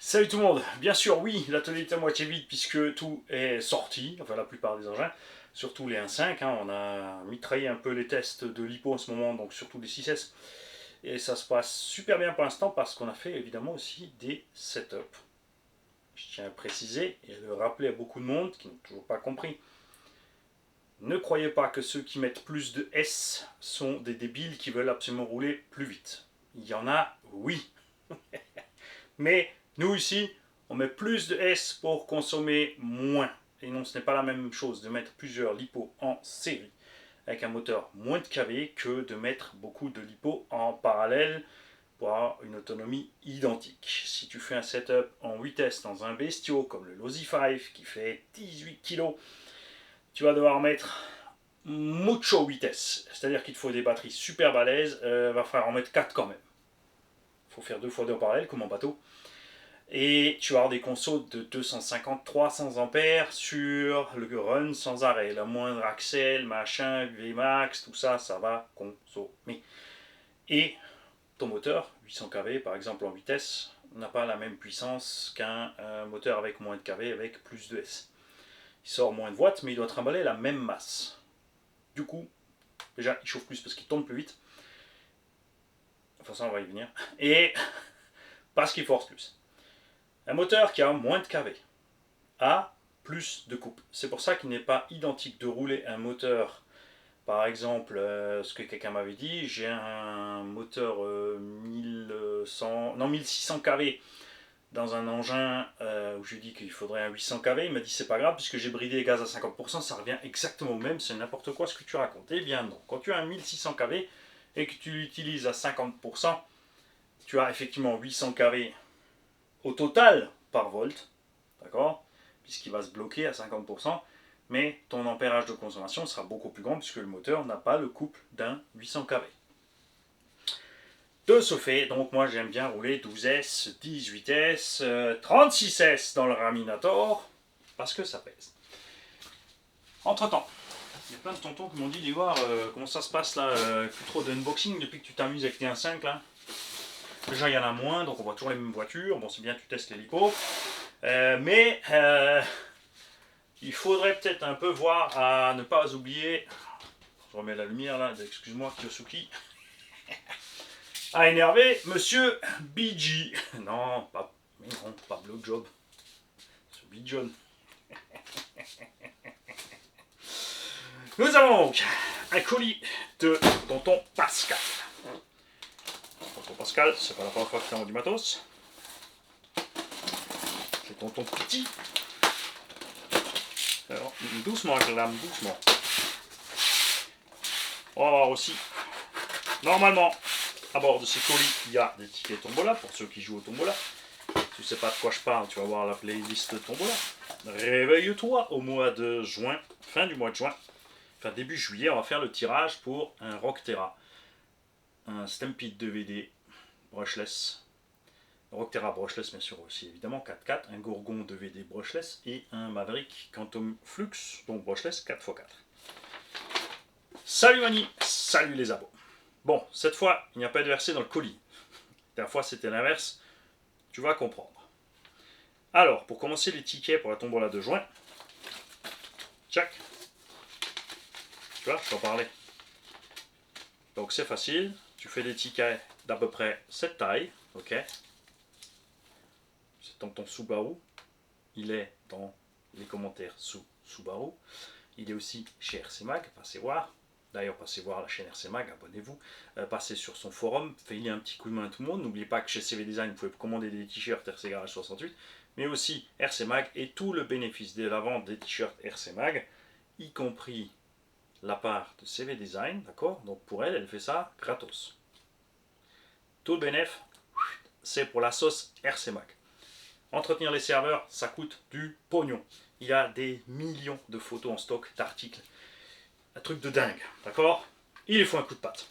Salut tout le monde. Bien sûr, oui, l'atelier est à moitié vide puisque tout est sorti, enfin la plupart des engins, surtout les 1.5. On a mitraillé un peu les tests de l'hypo en ce moment, donc surtout les 6S. Et ça se passe super bien pour l'instant parce qu'on a fait évidemment aussi des setups. Je tiens à préciser et à le rappeler à beaucoup de monde qui n'ont toujours pas compris. Ne croyez pas que ceux qui mettent plus de S sont des débiles qui veulent absolument rouler plus vite. Il y en a, oui. Mais nous ici, on met plus de S pour consommer moins. Et non, ce n'est pas la même chose de mettre plusieurs lipos en série avec un moteur moins de kV que de mettre beaucoup de lipos en parallèle pour avoir une autonomie identique. Si tu fais un setup en vitesse dans un bestiau comme le Losi 5 qui fait 18 kg, tu vas devoir mettre mucho vitesse. C'est-à-dire qu'il te faut des batteries super balèzes, va falloir en mettre 4 quand même. Il faut faire 2 fois 2 en parallèle comme en bateau. Et tu vas avoir des consos de 250-300 ampères sur le run sans arrêt. La moindre axel, machin, VMAX, tout ça, ça va consommer. Et ton moteur, 800 kV par exemple en vitesse, n'a pas la même puissance qu'un moteur avec moins de kV avec plus de S. Il sort moins de watts, mais il doit trimballer la même masse. Du coup, déjà, il chauffe plus parce qu'il tourne plus vite. Enfin, ça, on va y venir. Et parce qu'il force plus. Un moteur qui a moins de kV a plus de coupe. C'est pour ça qu'il n'est pas identique de rouler un moteur, par exemple, ce que quelqu'un m'avait dit, j'ai un moteur 1600 kV dans un engin où je lui ai dit qu'il faudrait un 800 kV, il m'a dit c'est pas grave puisque j'ai bridé les gaz à 50%, ça revient exactement au même, c'est n'importe quoi ce que tu racontes. Eh bien non, quand tu as un 1600 kV et que tu l'utilises à 50%, tu as effectivement 800 kV au total par volt, d'accord, puisqu'il va se bloquer à 50%, mais ton ampérage de consommation sera beaucoup plus grand puisque le moteur n'a pas le couple d'un 800 kV. De ce fait, donc moi j'aime bien rouler 12S, 18S, 36S dans le Raminator, parce que ça pèse. Entre temps, il y a plein de tontons qui m'ont dit voir comment ça se passe là, plus trop d'unboxing depuis que tu t'amuses avec les 1.5 là. Déjà il y en a moins, donc on voit toujours les mêmes voitures, bon c'est bien tu testes les lipos, mais il faudrait peut-être un peu voir à ne pas oublier, je remets la lumière là, excuse-moi Kiyosuki, à énerver Monsieur BG. Non, pas, mais non, pas Blowjob. Ce Bijon. Nous avons donc un colis de tonton Pascal. Tonton Pascal, c'est pas la première fois que tu as du matos. C'est tonton petit. Alors, doucement avec la lame, doucement. On va voir aussi. Normalement, à bord de ces colis, il y a des tickets tombola pour ceux qui jouent au tombola. Si tu ne sais pas de quoi je parle, tu vas voir la playlist tombola. Réveille-toi au mois de juin, fin du mois de juin, enfin début juillet, on va faire le tirage pour un Rockterra, un Stampede DVD brushless, Rockterra brushless bien sûr aussi évidemment 4x4, un Gourgon DVD brushless et un Maverick Quantum Flux, donc brushless 4x4. Salut Mani, salut les abos. Bon, cette fois, il n'y a pas de versé dans le colis. La dernière fois, c'était l'inverse. Tu vas comprendre. Alors, pour commencer les tickets pour la tombola de juin, tchac. Tu vois, je t'en parlais. Donc c'est facile. Tu fais des tickets d'à peu près cette taille. Ok. C'est dans ton Subaru. Il est dans les commentaires sous Subaru. Il est aussi chez RC Mag. Passez voir. D'ailleurs, passez voir la chaîne RC Mag, abonnez-vous. Passez sur son forum, faites-y un petit coup de main à tout le monde. N'oubliez pas que chez CV Design, vous pouvez commander des t-shirts RC Garage 68, mais aussi RC Mag et tout le bénéfice de la vente des t-shirts RC Mag, y compris la part de CV Design, d'accord. Donc pour elle, elle fait ça gratos. Tout le bénéfice, c'est pour la sauce RC Mag. Entretenir les serveurs, ça coûte du pognon. Il y a des millions de photos en stock, d'articles. Un truc de dingue, d'accord. Il faut un coup de patte.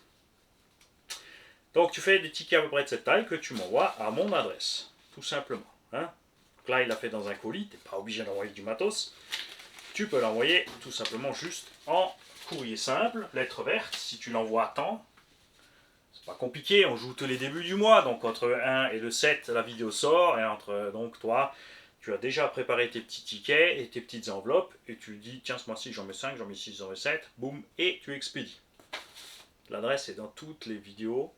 Donc tu fais des tickets à peu près de cette taille que tu m'envoies à mon adresse, tout simplement. Hein. Donc là, il l'a fait dans un colis, tu n'es pas obligé d'envoyer du matos. Tu peux l'envoyer tout simplement juste en courrier simple, lettre verte, si tu l'envoies à temps. pas compliqué, on joue tous les débuts du mois, donc entre 1 et le 7, la vidéo sort, et entre, donc toi, tu as déjà préparé tes petits tickets et tes petites enveloppes, et tu dis, tiens, ce mois-ci j'en mets 5, j'en mets 6, j'en mets 7, boum, et tu expédies. L'adresse est dans toutes les vidéos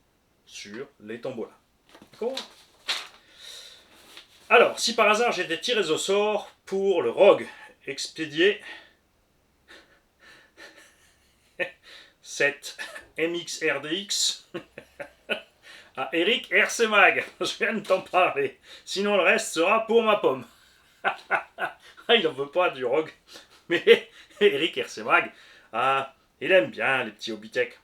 sur les tombolas. D'accord ? Alors, si par hasard j'ai des tirés au sort pour le ROG, expédié 7 MXRDX à Eric RC-Mag. Je viens de t'en parler. Sinon, le reste sera pour ma pomme. Il n'en veut pas du ROG. Mais Eric RC-Mag, il aime bien les petits Hobbytech.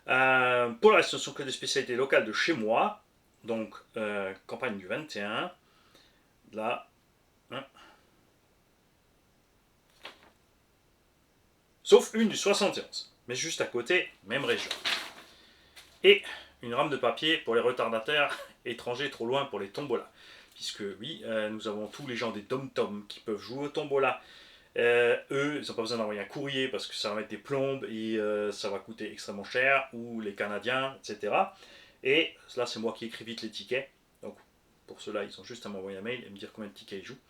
Pour le reste, ce ne sont que des spécialités locales de chez moi. Donc, campagne du 21. Là. Hein. Sauf une du 71. Mais juste à côté, même région. Et une rame de papier pour les retardataires étrangers trop loin pour les tombolas. Puisque oui, nous avons tous les gens des dom-tom qui peuvent jouer au tombola. Eux, ils n'ont pas besoin d'envoyer un courrier parce que ça va mettre des plombes et ça va coûter extrêmement cher, ou les Canadiens, etc. Et là, c'est moi qui écris vite les tickets. Donc, pour cela, ils ont juste à m'envoyer un mail et me dire combien de tickets ils jouent.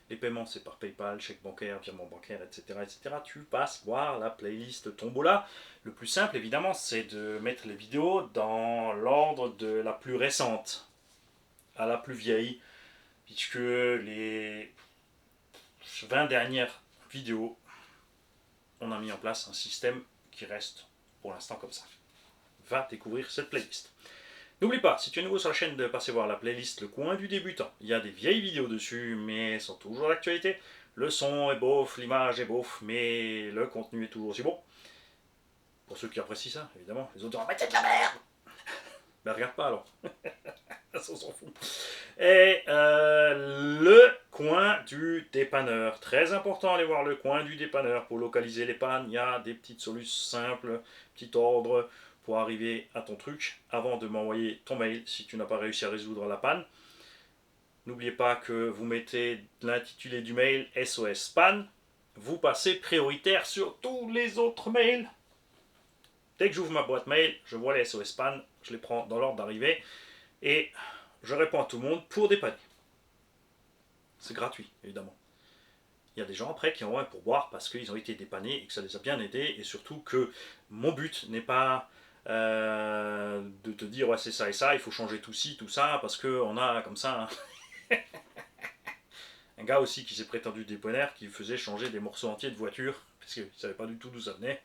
Les paiements, c'est par PayPal, chèque bancaire, virement bancaire, etc., etc. Tu passes voir la playlist Tombola. Le plus simple, évidemment, c'est de mettre les vidéos dans l'ordre de la plus récente à la plus vieille, puisque les 20 dernières vidéos, on a mis en place un système qui reste pour l'instant comme ça. Va découvrir cette playlist. N'oublie pas, si tu es nouveau sur la chaîne, de passer voir la playlist Le Coin du Débutant. Il y a des vieilles vidéos dessus, mais elles sont toujours d'actualité. Le son est beauf, l'image est beauf, mais le contenu est toujours aussi bon. Pour ceux qui apprécient ça, évidemment. Les autres diront, mais c'est de la merde. Ben regarde pas alors. Ça, on s'en fout. Et le coin du dépanneur. Très important, aller voir le coin du dépanneur pour localiser les pannes. Il y a des petites solutions simples, petit ordre pour arriver à ton truc avant de m'envoyer ton mail si tu n'as pas réussi à résoudre la panne. N'oubliez pas que vous mettez l'intitulé du mail SOS panne. Vous passez prioritaire sur tous les autres mails. Dès que j'ouvre ma boîte mail, je vois les SOS panne, je les prends dans l'ordre d'arrivée et je réponds à tout le monde pour dépanner. C'est gratuit, évidemment. Il y a des gens après qui ont un pourboire parce qu'ils ont été dépannés et que ça les a bien aidés, et surtout que mon but n'est pas de te dire ouais c'est ça et ça, il faut changer tout ci, tout ça, parce qu'on a comme ça un gars aussi qui s'est prétendu dépanneur qui faisait changer des morceaux entiers de voiture parce qu'il ne savait pas du tout d'où ça venait.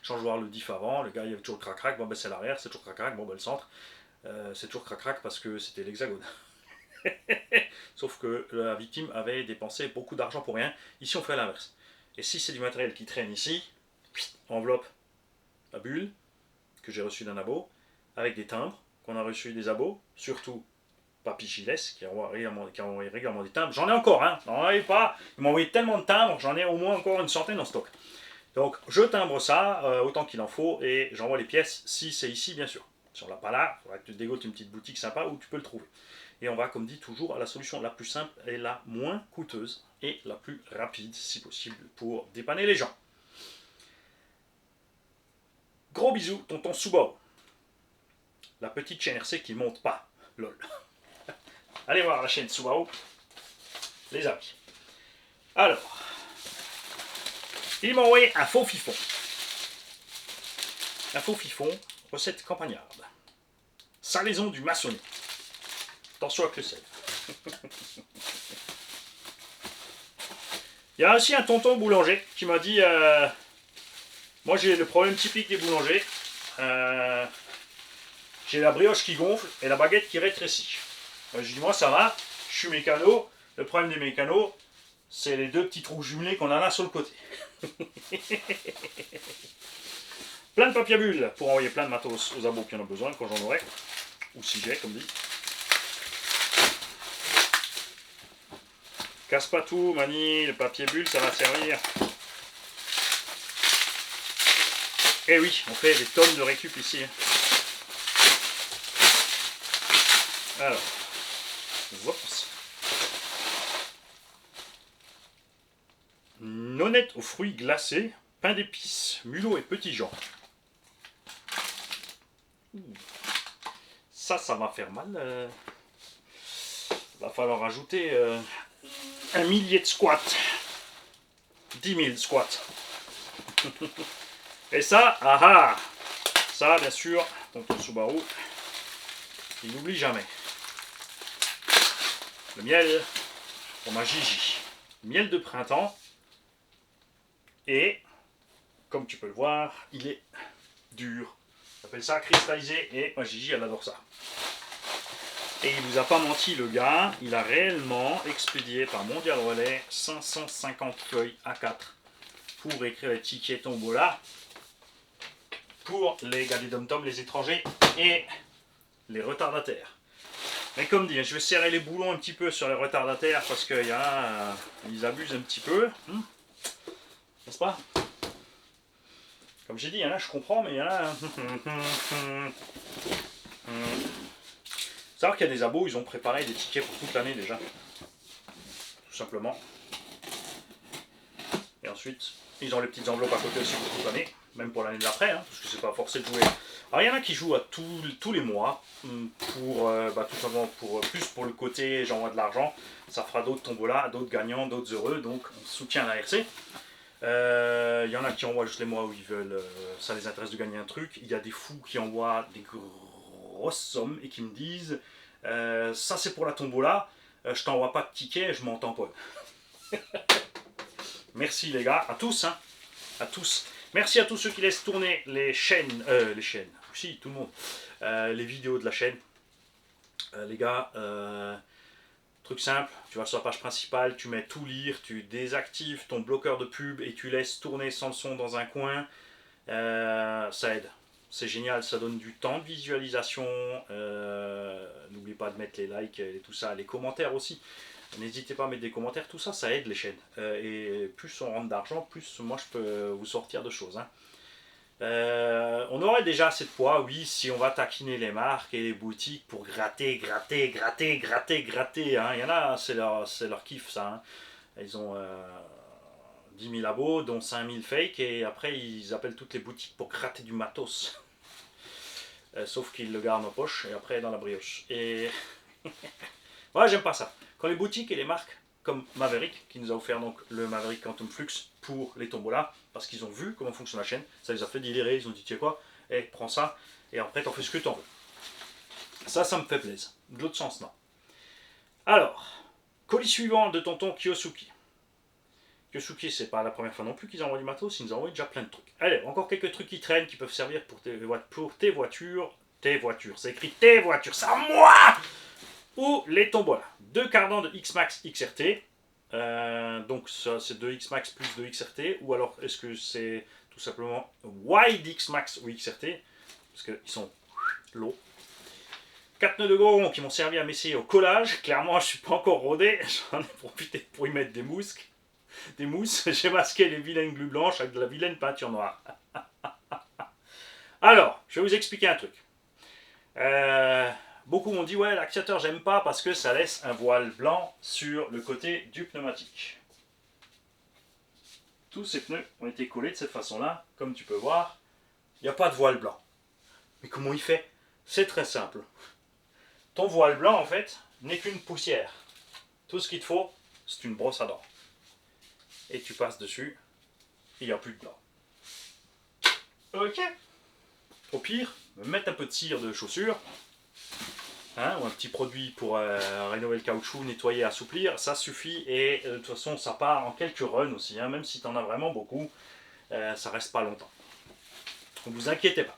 Changeoir le diff avant, le gars il y avait toujours crac-crac, bon ben c'est l'arrière, c'est toujours crac-crac, bon ben le centre, c'est toujours crac-crac parce que c'était l'hexagone. Sauf que la victime avait dépensé beaucoup d'argent pour rien. Ici on fait l'inverse. Et si c'est du matériel qui traîne ici, enveloppe à bulle que j'ai reçu d'un abo, avec des timbres qu'on a reçu des abos, surtout Papy Giles qui envoie régulièrement des timbres. J'en ai encore, hein, n'en avez pas. Il m'a envoyé tellement de timbres, j'en ai au moins encore une centaine en stock. Donc je timbre ça autant qu'il en faut et j'envoie les pièces si c'est ici bien sûr. Si on l'a pas là, il faudra que tu te dégotes une petite boutique sympa où tu peux le trouver. Et on va, comme dit, toujours à la solution la plus simple et la moins coûteuse et la plus rapide, si possible, pour dépanner les gens. Gros bisous, tonton Subaru. La petite chaîne RC qui monte pas. Lol. Allez voir la chaîne Subaru, les amis. Alors, il m'a envoyé un faux fifon. Un faux fifon, recette campagnarde. Salaison du maçonnet. Attention avec le sel. Il y a aussi un tonton boulanger qui m'a dit moi j'ai le problème typique des boulangers. J'ai la brioche qui gonfle et la baguette qui rétrécit. Je dis moi ça va, je suis mécano. Le problème des mécanos, c'est les deux petits trous jumelés qu'on a là sur le côté. Plein de papier à bulles pour envoyer plein de matos aux abos qui en ont besoin quand j'en aurai. Ou si j'ai, comme dit. Casse pas tout, Mani, le papier bulle, ça va servir. Eh oui, on fait des tonnes de récup ici. Alors, oups. Nonnette aux fruits glacés, pain d'épices, mulot et petits gens. Ça va faire mal. Va falloir rajouter un millier de squats. 10 000 squats. Et ça, ça, bien sûr, tonton Subaru, il n'oublie jamais. Le miel pour ma Gigi. Miel de printemps. Et, comme tu peux le voir, il est dur. On appelle ça cristallisé et ma Gigi, elle adore ça. Et il vous a pas menti, le gars, il a réellement expédié par Mondial Relais 550 feuilles A4 pour écrire les tickets tombola pour les gars des dom-tom, les étrangers et les retardataires. Mais comme dit, je vais serrer les boulons un petit peu sur les retardataires parce qu'il y a, ils abusent un petit peu, n'est-ce pas? Comme j'ai dit, il y en a, je comprends, mais il y en a. Savoir qu'il y a des abos, ils ont préparé des tickets pour toute l'année déjà. Tout simplement. Et ensuite, ils ont les petites enveloppes à côté aussi pour toute l'année. Même pour l'année d'après, hein, parce que c'est pas forcé de jouer. Alors il y en a qui jouent à tous les mois. Pour, tout simplement plus pour le côté j'envoie de l'argent. Ça fera d'autres tombolas, d'autres gagnants, d'autres heureux. Donc on soutient l'ARC. Il y en a qui envoient juste les mois où ils veulent, ça les intéresse de gagner un truc. Il y a des fous qui envoient des grosses sommes et qui me disent ça c'est pour la tombola, je t'envoie pas de ticket, je m'en tamponne. Merci les gars, à tous, hein, à tous. Merci à tous ceux qui laissent tourner les chaînes, si tout le monde, les vidéos de la chaîne. Les gars, truc simple, tu vas sur la page principale, tu mets tout lire, tu désactives ton bloqueur de pub et tu laisses tourner sans le son dans un coin. Ça aide. C'est génial, ça donne du temps de visualisation. N'oubliez pas de mettre les likes et tout ça, les commentaires aussi. N'hésitez pas à mettre des commentaires, tout ça, ça aide les chaînes. Et plus on rentre d'argent, plus moi je peux vous sortir de choses. Hein. On aurait déjà assez de poids, oui, si on va taquiner les marques et les boutiques pour gratter. Hein. Il y en a, c'est leur kiff ça. Hein. Ils ont 10 000 abos, dont 5 000 fake, et après ils appellent toutes les boutiques pour gratter du matos. Sauf qu'ils le gardent en poche et après dans la brioche. Et ouais, j'aime pas ça. Quand les boutiques et les marques comme Maverick, qui nous a offert donc le Maverick Quantum Flux pour les tombolas, parce qu'ils ont vu comment fonctionne la chaîne, ça les a fait délirer, ils ont dit tu sais quoi, prends ça, et après t'en fais ce que t'en veux. Ça me fait plaisir. De l'autre sens, non. Alors, colis suivant de tonton Kiyosuke. Kiyosuke, c'est pas la première fois non plus qu'ils envoient du matos, ils nous envoient déjà plein de trucs. Allez, encore quelques trucs qui traînent, qui peuvent servir pour tes voitures. Tes voitures, c'est écrit tes voitures, c'est à moi! Ou les tombolas. 2 cardans de X-Max XRT. Donc ça c'est 2 X-Max plus 2 XRT. Ou alors est-ce que c'est tout simplement Wide X-Max ou XRT? Parce qu'ils sont lourds. 4 nœuds de gros qui m'ont servi à m'essayer au collage. Clairement je suis pas encore rodé. J'en ai profité pour y mettre des mousses. J'ai masqué les vilaines glues blanches avec de la vilaine peinture noire. Alors, je vais vous expliquer un truc. Beaucoup m'ont dit ouais l'activateur j'aime pas parce que ça laisse un voile blanc sur le côté du pneumatique. Tous ces pneus ont été collés de cette façon là, comme tu peux voir, il n'y a pas de voile blanc. Mais comment il fait? C'est très simple. Ton voile blanc en fait n'est qu'une poussière. Tout ce qu'il te faut c'est une brosse à dents. Et tu passes dessus, il n'y a plus de blanc. Ok. Au pire, mettre un peu de cire de chaussure. Hein, ou un petit produit pour rénover le caoutchouc, nettoyer, assouplir, ça suffit et de toute façon ça part en quelques runs aussi, hein, même si tu en as vraiment beaucoup, ça reste pas longtemps. Donc vous inquiétez pas.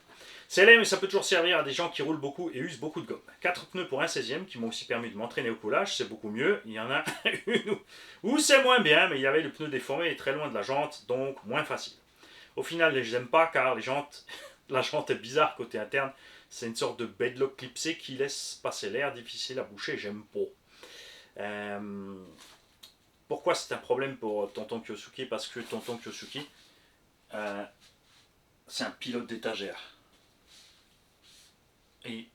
C'est laid mais ça peut toujours servir à des gens qui roulent beaucoup et usent beaucoup de gomme. 4 pneus pour un 16e qui m'ont aussi permis de m'entraîner au coulage, c'est beaucoup mieux. Il y en a une où c'est moins bien, mais il y avait le pneu déformé et très loin de la jante, donc moins facile. Au final je les aime pas car la jante est bizarre côté interne. C'est une sorte de bedlock clipsé qui laisse passer l'air, difficile à boucher, j'aime pas. Pourquoi c'est un problème pour tonton Kiyosuke? Parce que tonton Kiyosuke, c'est un pilote d'étagère. Et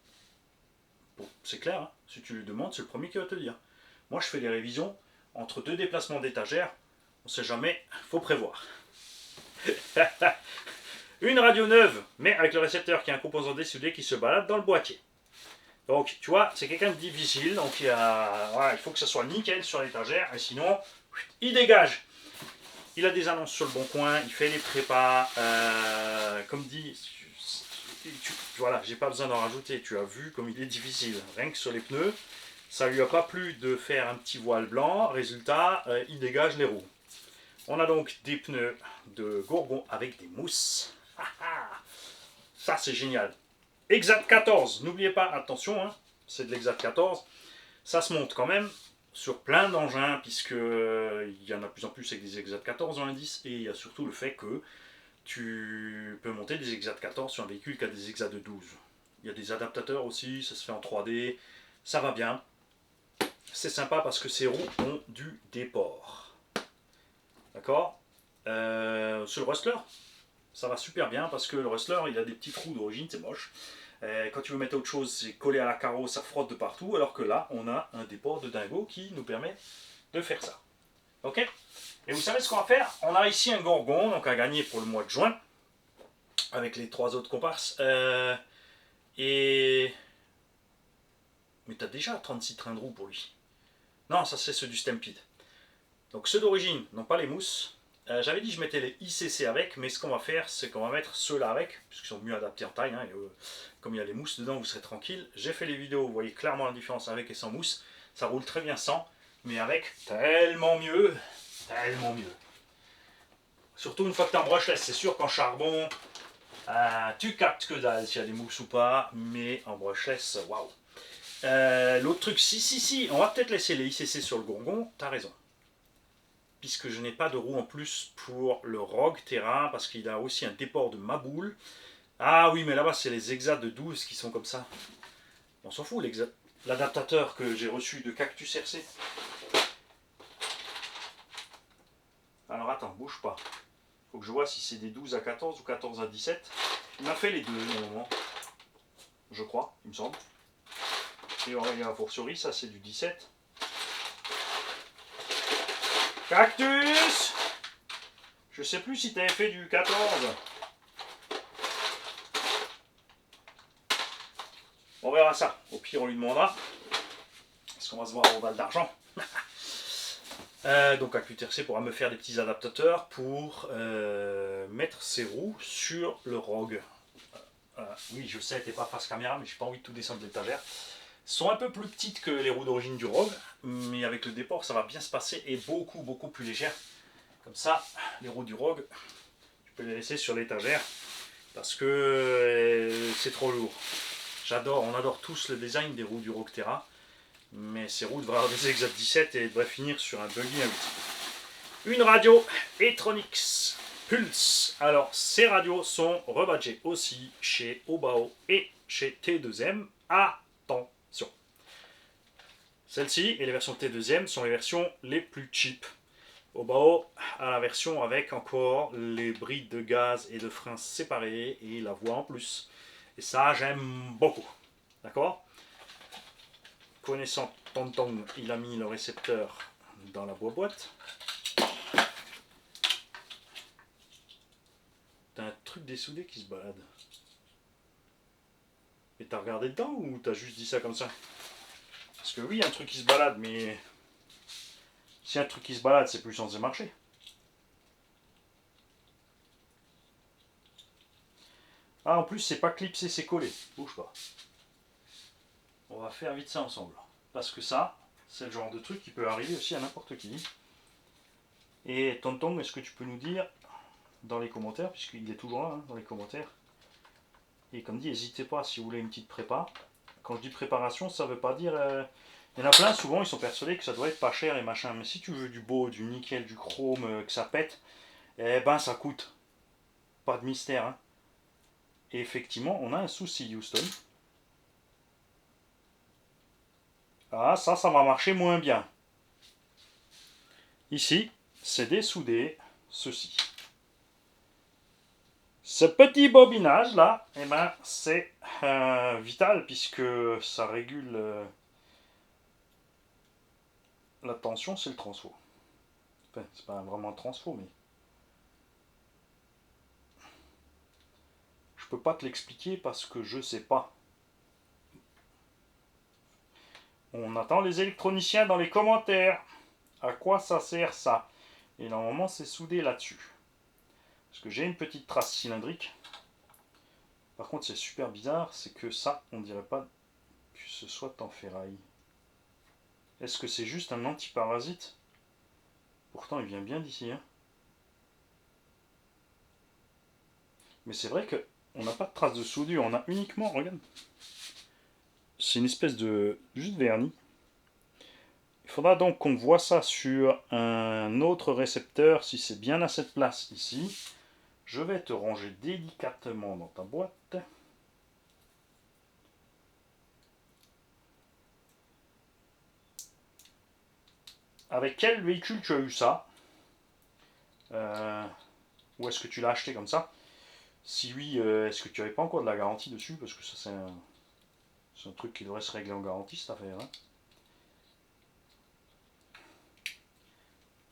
bon, c'est clair, hein, si tu lui demandes, c'est le premier qui va te le dire. Moi je fais des révisions entre 2 déplacements d'étagère, on sait jamais, faut prévoir. Une radio neuve, mais avec le récepteur qui est un composant dessoudé qui se balade dans le boîtier. Donc, tu vois, c'est quelqu'un de difficile, donc voilà, il faut que ça soit nickel sur l'étagère, et sinon, il dégage. Il a des annonces sur le bon coin, il fait les prépas, comme dit, voilà, j'ai pas besoin d'en rajouter, tu as vu comme il est difficile, rien que sur les pneus, ça lui a pas plu de faire un petit voile blanc, résultat, il dégage les roues. On a donc des pneus de Gourgon avec des mousses. Ça c'est génial. Exact 14, n'oubliez pas, attention, hein, c'est de l'exact 14, ça se monte quand même sur plein d'engins, puisque il y en a de plus en plus avec des exact 14 en indice, et il y a surtout le fait que tu peux monter des exact 14 sur un véhicule qui a des exact de 12. Il y a des adaptateurs aussi, ça se fait en 3D, ça va bien. C'est sympa parce que ces roues ont du déport. D'accord. Sur le Rustler, ça va super bien parce que le Rustler, il a des petits trous d'origine, c'est moche. Quand tu veux mettre autre chose, c'est collé à la carreau, ça frotte de partout, alors que là, on a un déport de dingo qui nous permet de faire ça. Ok. Et vous savez ce qu'on va faire? On a ici un Gorgon, donc à gagner pour le mois de juin, avec les 3 autres comparses. Mais t'as déjà 36 trains de roue pour lui. Non, ça c'est ceux du Stampede. Donc ceux d'origine n'ont pas les mousses. J'avais dit que je mettais les ICC avec, mais ce qu'on va faire, c'est qu'on va mettre ceux-là avec, puisqu'ils sont mieux adaptés en taille. Hein, et, comme il y a les mousses dedans, vous serez tranquille. J'ai fait les vidéos, vous voyez clairement la différence avec et sans mousse. Ça roule très bien sans, mais avec, tellement mieux. Tellement mieux. Surtout une fois que tu es en brushless, c'est sûr qu'en charbon, tu captes que dalle s'il y a des mousses ou pas, mais en brushless, waouh. L'autre truc, si, on va peut-être laisser les ICC sur le Gourgon, t'as raison. Puisque je n'ai pas de roue en plus pour le Rogue Terra, parce qu'il a aussi un déport de Maboule. Ah oui, mais là-bas, c'est les Exact de 12 qui sont comme ça. On s'en fout, l'adaptateur que j'ai reçu de Cactus RC. Alors attends, bouge pas. Faut que je vois si c'est des 12 à 14 ou 14 à 17. Il m'a fait les deux, normalement. Je crois, il me semble. Et a fortiori, ça c'est du 17. Cactus! Je sais plus si t'avais fait du 14. On verra ça. Au pire, on lui demandera. Parce qu'on va se voir au Val d'Argent. Donc un QTRC pourra me faire des petits adaptateurs pour mettre ses roues sur le Rogue. Oui, je sais, t'es pas face caméra, mais j'ai pas envie de tout descendre de l'étagère. Sont un peu plus petites que les roues d'origine du Rogue, mais avec le déport ça va bien se passer et beaucoup plus légère. Comme ça, les roues du Rogue, tu peux les laisser sur l'étagère parce que c'est trop lourd. On adore tous le design des roues du Rogue Terra, mais ces roues devraient avoir des Exact 17 et devraient finir sur un buggy à 8. Une radio Etronix Pulse. Alors, ces radios sont rebadgées aussi chez Obao et chez T2M. Attention. Celles-ci et les versions T2M sont les versions les plus cheap. Obao a la version avec encore les brides de gaz et de freins séparés et la voie en plus. Et ça, j'aime beaucoup. D'accord? Connaissant Tonton, il a mis le récepteur dans la boîte. T'as un truc dessoudé qui se balade. Et t'as regardé dedans ou t'as juste dit ça comme ça? Parce que oui, il y a un truc qui se balade, mais si un truc qui se balade, c'est plus censé marcher. Ah, en plus, c'est pas clipsé, c'est collé. Bouge pas. On va faire vite ça ensemble. Parce que ça, c'est le genre de truc qui peut arriver aussi à n'importe qui. Et Tonton, est-ce que tu peux nous dire dans les commentaires, puisqu'il est toujours là, hein, dans les commentaires. Et comme dit, n'hésitez pas si vous voulez une petite prépa. Quand je dis préparation, ça veut pas dire... Il y en a plein, souvent, ils sont persuadés que ça doit être pas cher et machin. Mais si tu veux du beau, du nickel, du chrome, que ça pète, eh ben ça coûte. Pas de mystère. Hein. Et effectivement, on a un souci, Houston. Ah, ça va marcher moins bien. Ici, c'est dessoudé ceci. Ce petit bobinage là, eh ben, c'est vital puisque ça régule la tension, c'est le transfo. Enfin, c'est pas vraiment un transfo, mais peux pas te l'expliquer parce que je sais pas. On attend les électroniciens dans les commentaires. À quoi ça sert ça? Et normalement c'est soudé là-dessus. Parce que j'ai une petite trace cylindrique. Par contre c'est super bizarre, c'est que ça, on dirait pas que ce soit en ferraille. Est-ce que c'est juste un antiparasite? Pourtant il vient bien d'ici. Hein. Mais c'est vrai qu'on n'a pas de trace de soudure, on a uniquement, regarde. C'est une espèce de juste vernis. Il faudra donc qu'on voit ça sur un autre récepteur, si c'est bien à cette place ici. Je vais te ranger délicatement dans ta boîte. Avec quel véhicule tu as eu ça? Ou est-ce que tu l'as acheté comme ça? Si oui, est-ce que tu n'avais pas encore de la garantie dessus? Parce que ça c'est un truc qui devrait se régler en garantie cette affaire. Hein.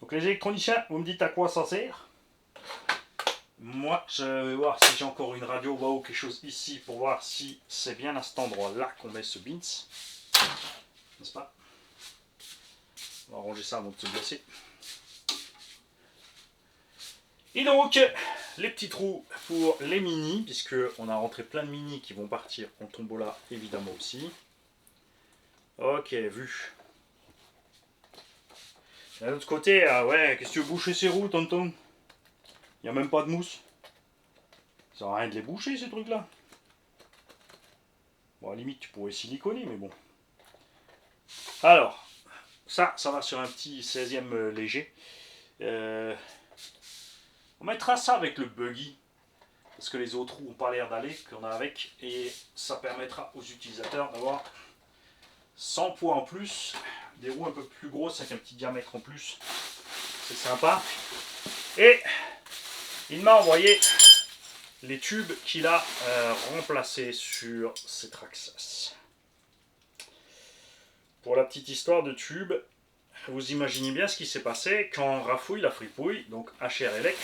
Donc les électroniciens, vous me dites à quoi ça sert? Moi, je vais voir si j'ai encore une radio ou quelque chose ici pour voir si c'est bien à cet endroit-là qu'on met ce bins. N'est-ce pas? On va ranger ça avant de se blesser. Et donc, les petits trous pour les mini, puisque on a rentré plein de mini qui vont partir en tombola évidemment aussi. Ok, vu. D'un autre côté, ouais, qu'est-ce que tu veux boucher ces roues, tonton? Il n'y a même pas de mousse. Ça sert à rien de les boucher ces trucs-là. Bon, à la limite, tu pourrais siliconer, mais bon. Alors, ça va sur un petit 16e léger. On mettra ça avec le buggy. Parce que les autres roues n'ont pas l'air d'aller, qu'on a avec. Et ça permettra aux utilisateurs d'avoir 100 poids en plus. Des roues un peu plus grosses avec un petit diamètre en plus. C'est sympa. Et il m'a envoyé les tubes qu'il a remplacés sur ces Traxxas. Pour la petite histoire de tubes, vous imaginez bien ce qui s'est passé quand Rafouille la fripouille, donc HR Elec,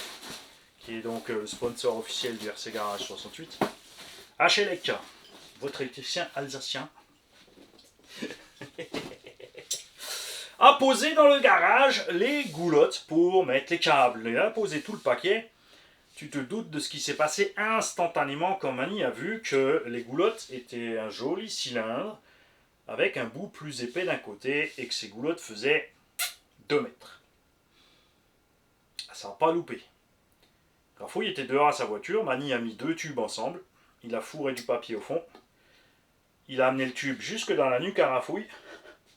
qui est donc le sponsor officiel du RC Garage 68. HLEC, votre électricien alsacien, a posé dans le garage les goulottes pour mettre les câbles. Il a posé tout le paquet. Tu te doutes de ce qui s'est passé instantanément quand Mani a vu que les goulottes étaient un joli cylindre avec un bout plus épais d'un côté et que ces goulottes faisaient 2 mètres. Ça n'a pas loupé. Rafouille était dehors à sa voiture, Mani a mis 2 tubes ensemble, il a fourré du papier au fond, il a amené le tube jusque dans la nuque à Rafouille,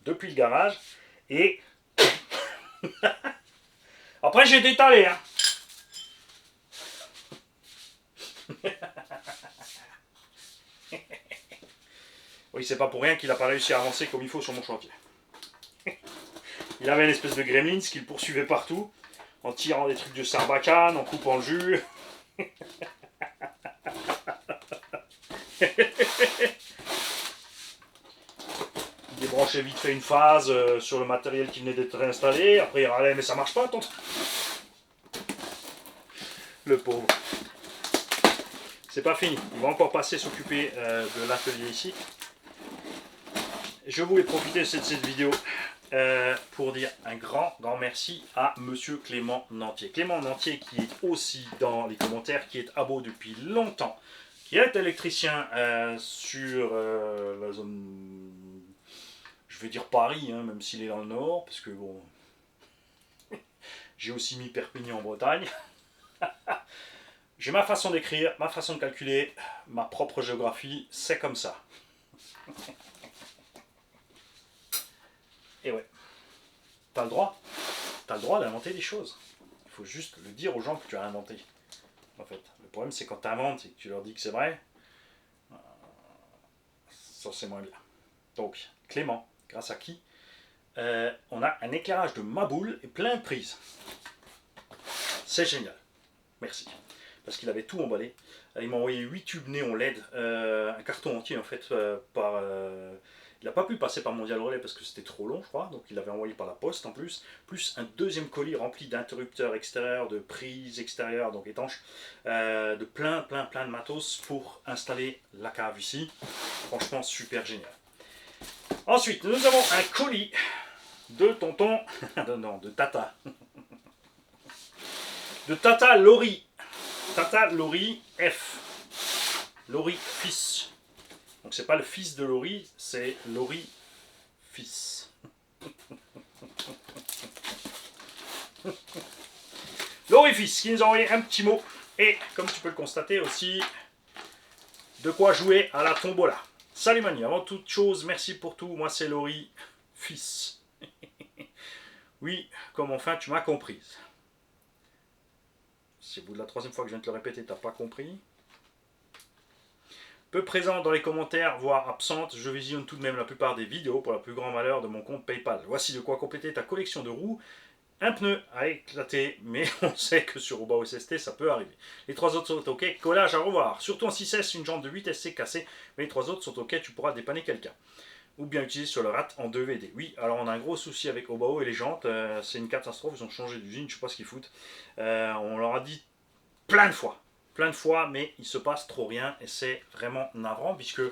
depuis le garage, et... Après j'ai détalé, hein. Oui, c'est pas pour rien qu'il n'a pas réussi à avancer comme il faut sur mon chantier. Il avait une espèce de gremlins qui le poursuivait partout, en tirant des trucs de sarbacane, en coupant le jus. Il débranchait vite fait une phase sur le matériel qui venait d'être réinstallé. Après il râlait, mais ça marche pas, tonton. Le pauvre. C'est pas fini. Il va encore passer s'occuper de l'atelier ici. Je voulais profiter de cette vidéo pour dire un grand merci à Monsieur Clément Nantier. Clément Nantier qui est aussi dans les commentaires, qui est à Beau depuis longtemps, qui est électricien sur la zone, je vais dire Paris, hein, même s'il est dans le nord, parce que bon, j'ai aussi mis Perpignan en Bretagne. J'ai ma façon d'écrire, ma façon de calculer, ma propre géographie, c'est comme ça. Et ouais, t'as le droit d'inventer des choses. Il faut juste le dire aux gens que tu as inventé. En fait, le problème c'est quand tu inventes et que tu leur dis que c'est vrai, ça c'est moins bien. Donc, Clément, grâce à qui on a un éclairage de Maboule et plein de prises. C'est génial. Merci. Parce qu'il avait tout emballé. Il m'a envoyé 8 tubes néon LED, un carton entier en fait, Il n'a pas pu passer par Mondial Relais parce que c'était trop long, je crois, donc il l'avait envoyé par la poste en plus, un deuxième colis rempli d'interrupteurs extérieurs, de prises extérieures, donc étanches, de plein de matos pour installer la cave ici. Franchement, super génial. Ensuite, nous avons un colis de tonton, non, de Tata. De Tata Lori. Tata Lori F. Lori fils. Donc c'est pas le fils de Lori, c'est Lori fils. Lori fils qui nous a envoyé un petit mot et comme tu peux le constater aussi, de quoi jouer à la tombola. Salut Mani, avant toute chose, merci pour tout, moi c'est Lori fils. Oui, comme enfin tu m'as comprise. Si au bout de la troisième fois que je viens de te le répéter, t'as pas compris. Peu présente dans les commentaires, voire absente, je visionne tout de même la plupart des vidéos pour le plus grand malheur de mon compte PayPal. Voici de quoi compléter ta collection de roues. Un pneu a éclaté, mais on sait que sur Obao SST ça peut arriver. Les trois autres sont ok, collage à revoir. Surtout en 6S, une jambe de 8SC cassée, mais les trois autres sont ok, tu pourras dépanner quelqu'un. Ou bien utiliser sur le RAT en 2VD. Oui, alors on a un gros souci avec Obao et les jantes, c'est une catastrophe, ils ont changé d'usine, je sais pas ce qu'ils foutent. On leur a dit plein de fois, mais il se passe trop rien et c'est vraiment navrant puisque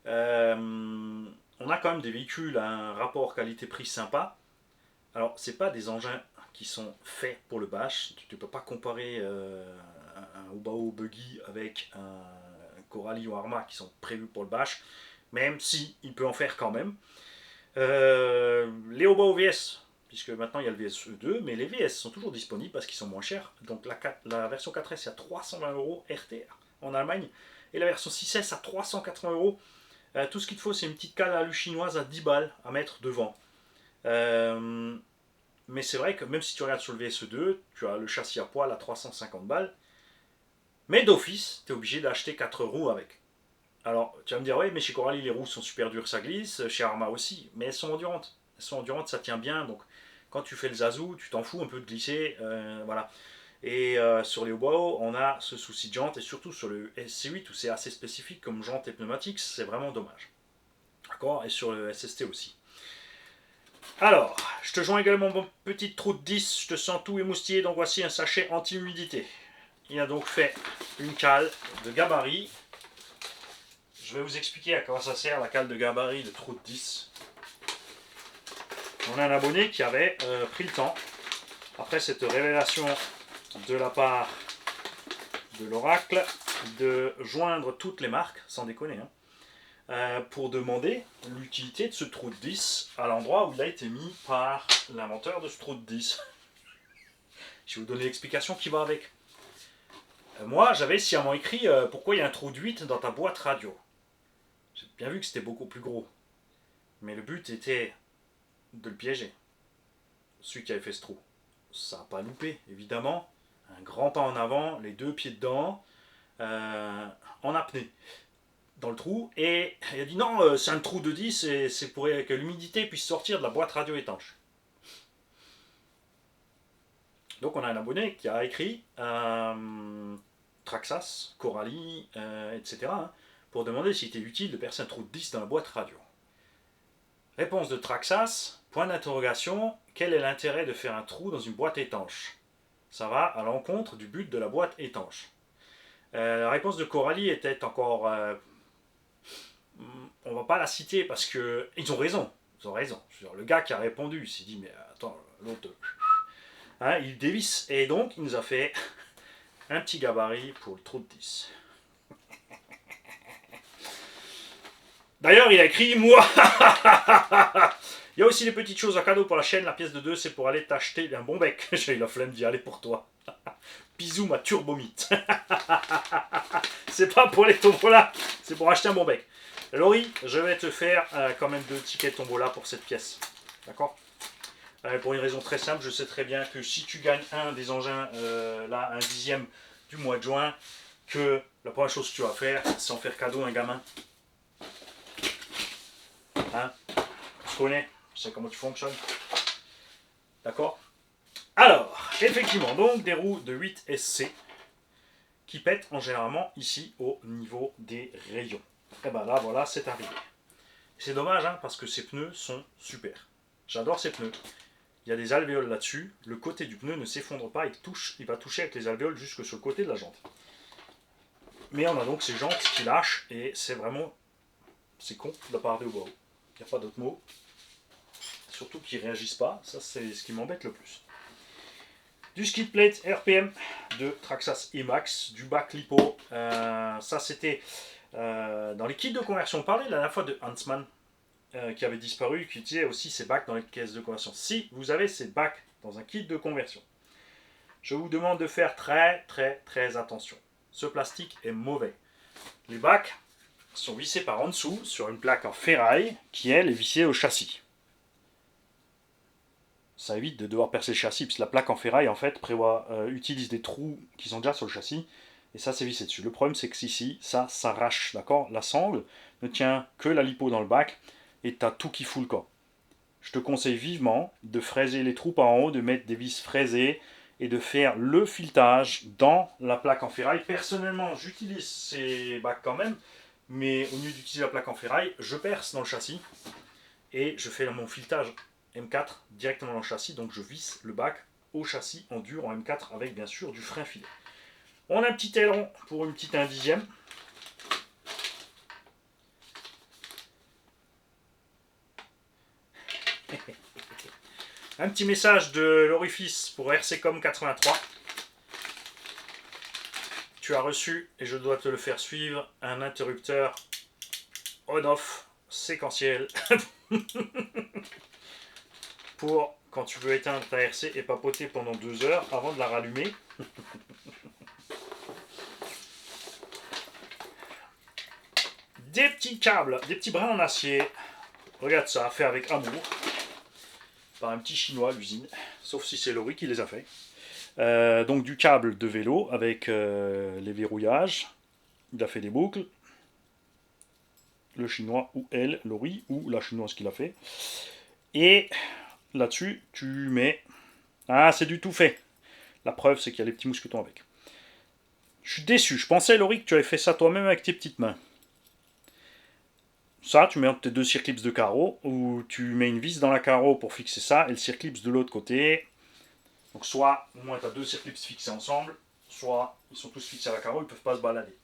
on a quand même des véhicules à un rapport qualité-prix sympa. Alors, c'est pas des engins qui sont faits pour le bash. Tu ne peux pas comparer un Obao Buggy avec un Coralie ou Arma qui sont prévus pour le bash, même si il peut en faire quand même. Les Obao VS, puisque maintenant il y a le VSE2, mais les VS sont toujours disponibles parce qu'ils sont moins chers. Donc la version 4S est à 320 € RTR en Allemagne, et la version 6S à 380 €. Tout ce qu'il te faut, c'est une petite cale à alu chinoise à 10 balles à mettre devant. Mais c'est vrai que même si tu regardes sur le VSE2, tu as le châssis à poil à 350 balles. Mais d'office, tu es obligé d'acheter 4 roues avec. Alors, tu vas me dire, ouais, mais chez Coralie, les roues sont super dures, ça glisse. Chez Arma aussi. Mais elles sont endurantes. Elles sont endurantes, ça tient bien. Donc, quand tu fais le zazou, tu t'en fous un peu de glisser. Voilà. Et sur les Obao, on a ce souci de jante. Et surtout sur le SC8, où c'est assez spécifique comme jante et pneumatique, c'est vraiment dommage. D'accord. Et sur le SST aussi. Alors, je te joins également mon petit trou de 10, je te sens tout émoustillé, donc voici un sachet anti-humidité. Il a donc fait une cale de gabarit. Je vais vous expliquer à quoi ça sert la cale de gabarit de trou de 10. On a un abonné qui avait pris le temps, après cette révélation de la part de l'oracle, de joindre toutes les marques, sans déconner, hein, pour demander l'utilité de ce trou de 10 à l'endroit où il a été mis par l'inventeur de ce trou de 10. Je vais vous donner l'explication qui va avec. Moi, j'avais sciemment écrit pourquoi il y a un trou de 8 dans ta boîte radio. J'ai bien vu que c'était beaucoup plus gros. Mais le but était de le piéger. Celui qui avait fait ce trou. Ça n'a pas loupé, évidemment. Un grand pas en avant, les deux pieds dedans, en apnée. Dans le trou, et il a dit non, c'est un trou de 10 et c'est pour que l'humidité puisse sortir de la boîte radio étanche. Donc on a un abonné qui a écrit Traxas, Coralie, etc. hein, pour demander s'il était utile de percer un trou de 10 dans la boîte radio. Réponse de Traxas, point d'interrogation, quel est l'intérêt de faire un trou dans une boîte étanche? Ça va à l'encontre du but de la boîte étanche. La réponse de Coralie était encore... on va pas la citer parce que ils ont raison. Ils ont raison. Le gars qui a répondu, il s'est dit mais attends, l'autre, hein, il dévisse et donc il nous a fait un petit gabarit pour le trou de 10. D'ailleurs, il a écrit moi. Il y a aussi des petites choses à cadeau pour la chaîne. La pièce de 2, c'est pour aller t'acheter un bon bec. J'ai eu la flemme d'y aller pour toi. Bisous ma turbomite. C'est pas pour les tombolas, c'est pour acheter un bon bec. Laurie, je vais te faire quand même 2 tickets tombola pour cette pièce. D'accord? Pour une raison très simple, je sais très bien que si tu gagnes un des engins, là, un 10e du mois de juin, que la première chose que tu vas faire, c'est en faire cadeau à un gamin. Hein? Tu connais, je sais comment tu fonctionnes. D'accord? Alors, effectivement, donc des roues de 8 SC qui pètent en généralement ici au niveau des rayons. Et ben là, voilà, c'est arrivé. C'est dommage, hein, parce que ces pneus sont super. J'adore ces pneus. Il y a des alvéoles là-dessus. Le côté du pneu ne s'effondre pas. Il va toucher avec les alvéoles jusque sur le côté de la jante. Mais on a donc ces jantes qui lâchent et c'est vraiment... C'est con de la part de Subaru. Il n'y a pas d'autre mot. Surtout qu'ils ne réagissent pas. Ça, c'est ce qui m'embête le plus. Du skid plate RPM de Traxxas E-Max, du bac lipo. Ça, c'était dans les kits de conversion. On parlait la dernière fois de Huntsman qui avait disparu, qui utilisait aussi ses bacs dans les caisses de conversion. Si vous avez ces bacs dans un kit de conversion, je vous demande de faire très attention. Ce plastique est mauvais. Les bacs sont vissés par en dessous sur une plaque en ferraille qui, elle, est vissée au châssis. Ça évite de devoir percer le châssis, puisque la plaque en ferraille, en fait, utilise des trous qui sont déjà sur le châssis, et ça, c'est vissé dessus. Le problème, c'est que ici, ça s'arrache, d'accord? La sangle ne tient que la lipo dans le bac, et tu as tout qui fout le camp. Je te conseille vivement de fraiser les trous par en haut, de mettre des vis fraisées, et de faire le filetage dans la plaque en ferraille. Personnellement, j'utilise ces bacs quand même, mais au lieu d'utiliser la plaque en ferraille, je perce dans le châssis, et je fais mon filetage M4 directement dans le châssis, donc je visse le bac au châssis en dur en M4 avec bien sûr du frein filet. On a un petit aileron pour une petite 1/10. Un petit message de l'orifice pour RCCOM 83. Tu as reçu, et je dois te le faire suivre, un interrupteur on-off séquentiel pour quand tu veux éteindre ta RC et papoter pendant 2 heures avant de la rallumer. Des petits câbles, des petits brins en acier. Regarde ça, fait avec amour. Par un petit chinois à l'usine. Sauf si c'est Laurie qui les a fait. Donc du câble de vélo avec les verrouillages. Il a fait des boucles. Le chinois ou elle, Laurie, ou la chinoise qui l'a fait. Et là-dessus, tu mets... Ah, c'est du tout fait. La preuve, c'est qu'il y a les petits mousquetons avec. Je suis déçu. Je pensais, Laurie, que tu avais fait ça toi-même avec tes petites mains. Ça, tu mets tes 2 circlips de carreau, ou tu mets une vis dans la carreau pour fixer ça, et le circlips de l'autre côté. Donc soit, au moins, tu as 2 circlips fixés ensemble, soit ils sont tous fixés à la carreau, ils ne peuvent pas se balader.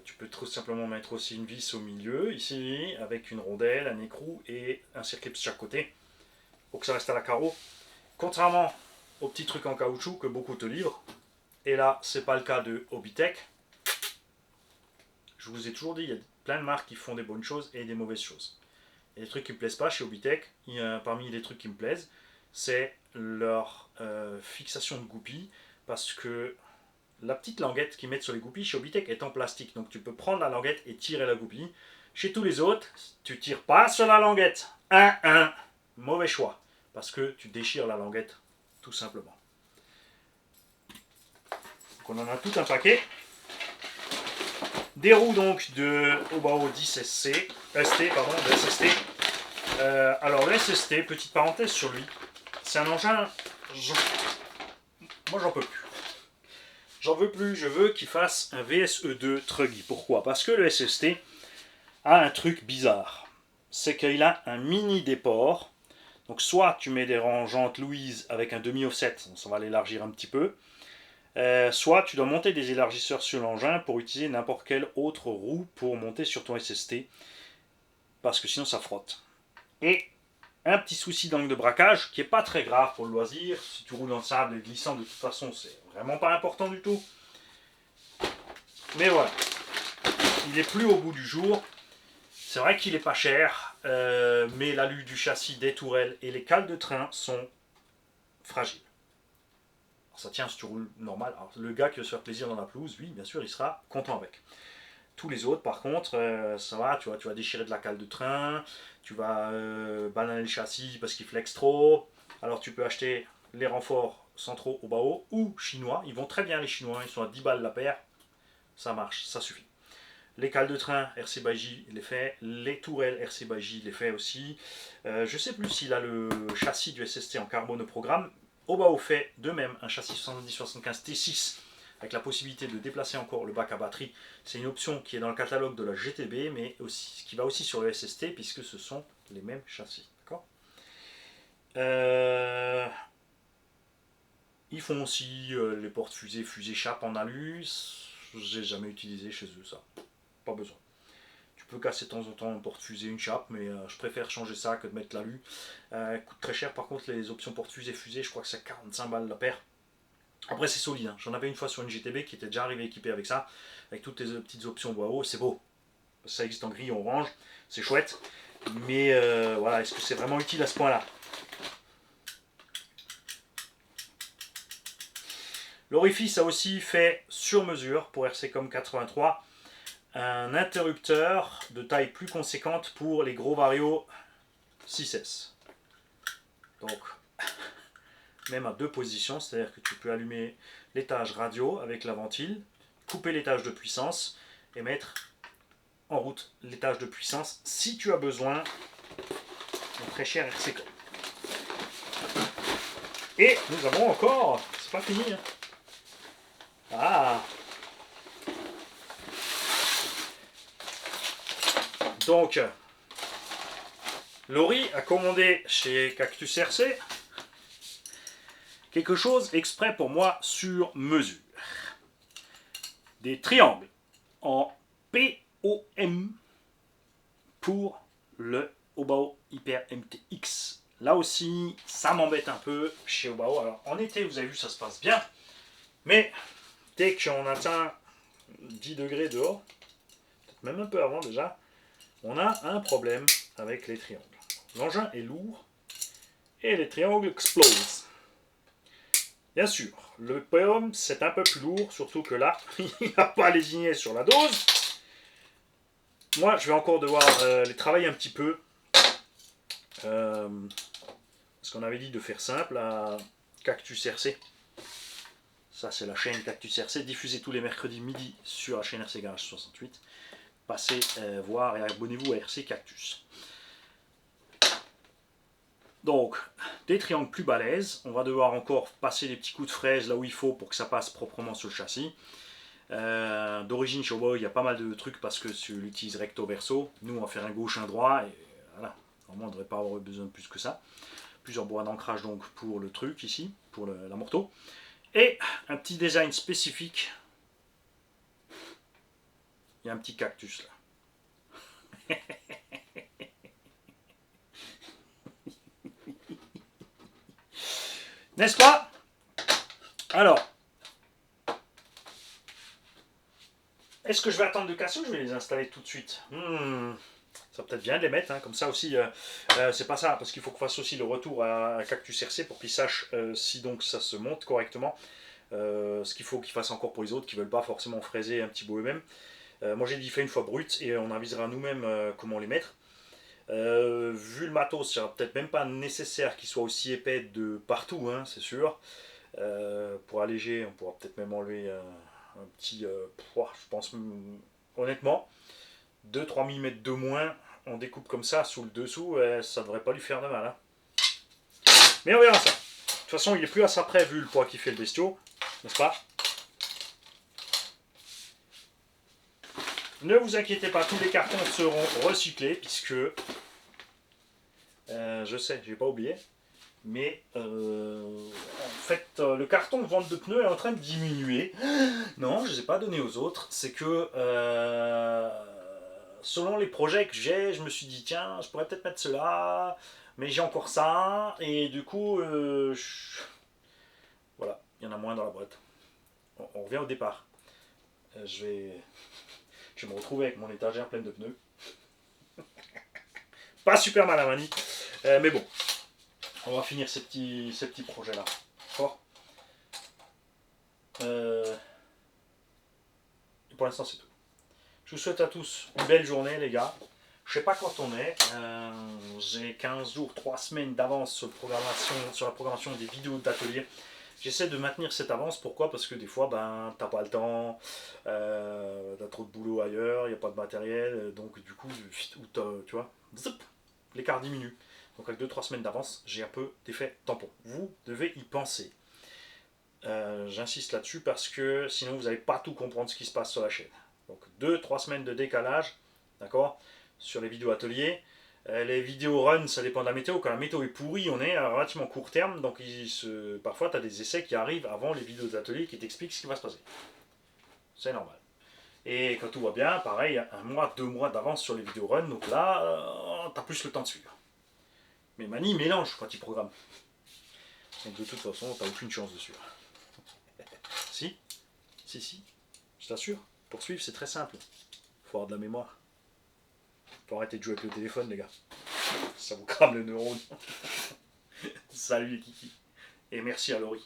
Tu peux tout simplement mettre aussi une vis au milieu, ici, avec une rondelle, un écrou et un circlip de chaque côté, pour que ça reste à la carreau. Contrairement aux petits trucs en caoutchouc que beaucoup te livrent, et là, c'est pas le cas de Hobbytech. Je vous ai toujours dit, il y a plein de marques qui font des bonnes choses et des mauvaises choses. Il y a des trucs qui ne me plaisent pas chez Hobbytech. Parmi les trucs qui me plaisent, c'est leur fixation de goupilles, parce que la petite languette qu'ils mettent sur les goupilles chez Hobbytech est en plastique. Donc tu peux prendre la languette et tirer la goupille. Chez tous les autres, tu tires pas sur la languette. Mauvais choix. Parce que tu déchires la languette, tout simplement. Donc on en a tout un paquet. Des roues donc de Obao 10 SC, de SST. Alors le SST, petite parenthèse sur lui, c'est un engin, moi j'en peux plus. J'en veux plus, je veux qu'il fasse un VSE2 Truggy. Pourquoi? Parce que le SST a un truc bizarre. C'est qu'il a un mini déport. Donc soit tu mets des jantes Louise avec un demi-offset, ça va l'élargir un petit peu. Soit tu dois monter des élargisseurs sur l'engin pour utiliser n'importe quelle autre roue pour monter sur ton SST. Parce que sinon ça frotte. Et un petit souci d'angle de braquage qui n'est pas très grave pour le loisir. Si tu roules dans le sable et glissant, de toute façon, c'est vraiment pas important du tout. Mais voilà. Il est plus au bout du jour. C'est vrai qu'il est pas cher, mais l'alu du châssis, des tourelles et les cales de train sont fragiles. Alors ça tient si tu roules normal. Alors, le gars qui veut se faire plaisir dans la pelouse, lui, bien sûr, il sera content avec. Tous les autres, par contre, ça va, tu vas déchirer de la cale de train, tu vas bananer le châssis parce qu'il flex trop. Alors tu peux acheter les renforts centraux au Bao ou chinois. Ils vont très bien les chinois, ils sont à 10 balles la paire. Ça marche, ça suffit. Les cales de train, RC by J les fait. Les tourelles, RC by J les fait aussi. Je ne sais plus s'il a le châssis du SST en carbone au programme. Obao fait de même un châssis 70-75 T6 avec la possibilité de déplacer encore le bac à batterie. C'est une option qui est dans le catalogue de la GTB, mais aussi, qui va aussi sur le SST, puisque ce sont les mêmes châssis. D'accord. Ils font aussi les portes-fusées, fusées-chape en alu. J'ai jamais utilisé chez eux ça. Pas besoin. Tu peux casser de temps en temps un porte-fusée, une chape, mais je préfère changer ça que de mettre l'alu. Coûte très cher par contre les options porte-fusée, fusée, je crois que c'est 45 balles la paire. Après c'est solide, hein. J'en avais une fois sur une GTB qui était déjà arrivée équipée avec ça, avec toutes les petites options bois haut, c'est beau. Ça existe en gris, en orange, c'est chouette. Mais voilà, est-ce que c'est vraiment utile à ce point-là? L'orifice a aussi fait sur mesure pour RCCOM 83 un interrupteur de taille plus conséquente pour les gros Vario 6S. Donc, même à deux positions, c'est-à-dire que tu peux allumer l'étage radio avec la ventile, couper l'étage de puissance et mettre en route l'étage de puissance si tu as besoin d'un très cher RCCOM. Et nous avons encore, c'est pas fini, hein. Ah, donc, Laurie a commandé chez Cactus RC quelque chose exprès pour moi sur mesure. Des triangles en POM pour le Obao Hyper MTX. Là aussi, ça m'embête un peu chez Obao. Alors, en été, vous avez vu, ça se passe bien. Mais dès qu'on atteint 10 degrés dehors, peut-être même un peu avant déjà, on a un problème avec les triangles. L'engin est lourd et les triangles explosent. Bien sûr, le POM c'est un peu plus lourd, surtout que là, il n'a pas lésiné sur la dose. Moi, je vais encore devoir les travailler un petit peu. Parce qu'on avait dit de faire simple à Cactus RC. Ça, c'est la chaîne Cactus RC, diffusée tous les mercredis midi sur la chaîne RC Garage 68. Passez voir et abonnez-vous à RC Cactus. Donc, des triangles plus balèzes. On va devoir encore passer des petits coups de fraise là où il faut pour que ça passe proprement sur le châssis. D'origine chez Obao, il y a pas mal de trucs parce que tu l'utilises recto verso. Nous, on va faire un gauche, un droit. Et voilà. Normalement, on ne devrait pas avoir besoin de plus que ça. Plusieurs bois d'ancrage donc pour le truc ici, pour la morteau. Et un petit design spécifique. Il y a un petit cactus là. N'est-ce pas? Alors, est-ce que je vais attendre de casser ou je vais les installer tout de suite? Ça peut-être bien de les mettre, hein, comme ça aussi, c'est pas ça, parce qu'il faut qu'on fasse aussi le retour à Cactus RC pour qu'il sache si donc ça se monte correctement. Ce qu'il faut qu'il fasse encore pour les autres qui ne veulent pas forcément fraiser un petit bout eux-mêmes. Moi j'ai dit fait une fois brut et on avisera nous-mêmes comment les mettre. Vu le matos, il sera peut-être même pas nécessaire qu'il soit aussi épais de partout, hein, c'est sûr. Pour alléger, on pourra peut-être même enlever un petit. Je pense honnêtement, 2-3 mm de moins, on découpe comme ça sous le dessous, ça devrait pas lui faire de mal. Hein. Mais on verra ça. De toute façon, il est plus à ça près vu le poids qu'il fait le bestiau, n'est-ce pas? Ne vous inquiétez pas, tous les cartons seront recyclés puisque je sais, j'ai pas oublié, mais en fait le carton de vente de pneus est en train de diminuer. Non, je ne les ai pas donnés aux autres. C'est que selon les projets que j'ai, je me suis dit tiens, je pourrais peut-être mettre cela, mais j'ai encore ça et du coup, voilà, il y en a moins dans la boîte. On revient au départ. Je vais me retrouver avec mon étagère pleine de pneus. Pas super mal à manie. Mais bon, on va finir ces petits projets-là. D'accord. Et pour l'instant, c'est tout. Je vous souhaite à tous une belle journée, les gars. Je sais pas quand on est. J'ai 15 jours, 3 semaines d'avance sur la programmation des vidéos d'atelier. J'essaie de maintenir cette avance. Pourquoi? Parce que des fois, t'as pas le temps, t'as trop de boulot ailleurs, il n'y a pas de matériel. Donc, du coup, tu vois, zip, l'écart diminue. Donc, avec 2-3 semaines d'avance, j'ai un peu d'effet tampon. Vous devez y penser. J'insiste là-dessus parce que sinon vous n'allez pas tout comprendre ce qui se passe sur la chaîne. Donc 2-3 semaines de décalage, d'accord, sur les vidéos ateliers. Les vidéos run, ça dépend de la météo. Quand la météo est pourrie, on est à relativement court terme. Donc parfois, tu as des essais qui arrivent avant les vidéos d'atelier qui t'expliquent ce qui va se passer. C'est normal. Et quand tout va bien, pareil, 1 mois, 2 mois d'avance sur les vidéos run. Donc là, tu as plus le temps de suivre. Mais Mani mélange quand il programme. Donc de toute façon, tu n'as aucune chance de suivre. Si, si, je t'assure. Pour suivre, c'est très simple. Faut avoir de la mémoire. Faut arrêter de jouer avec le téléphone, les gars. Ça vous crame le neurone. Salut les kiki. Et merci à Laurie.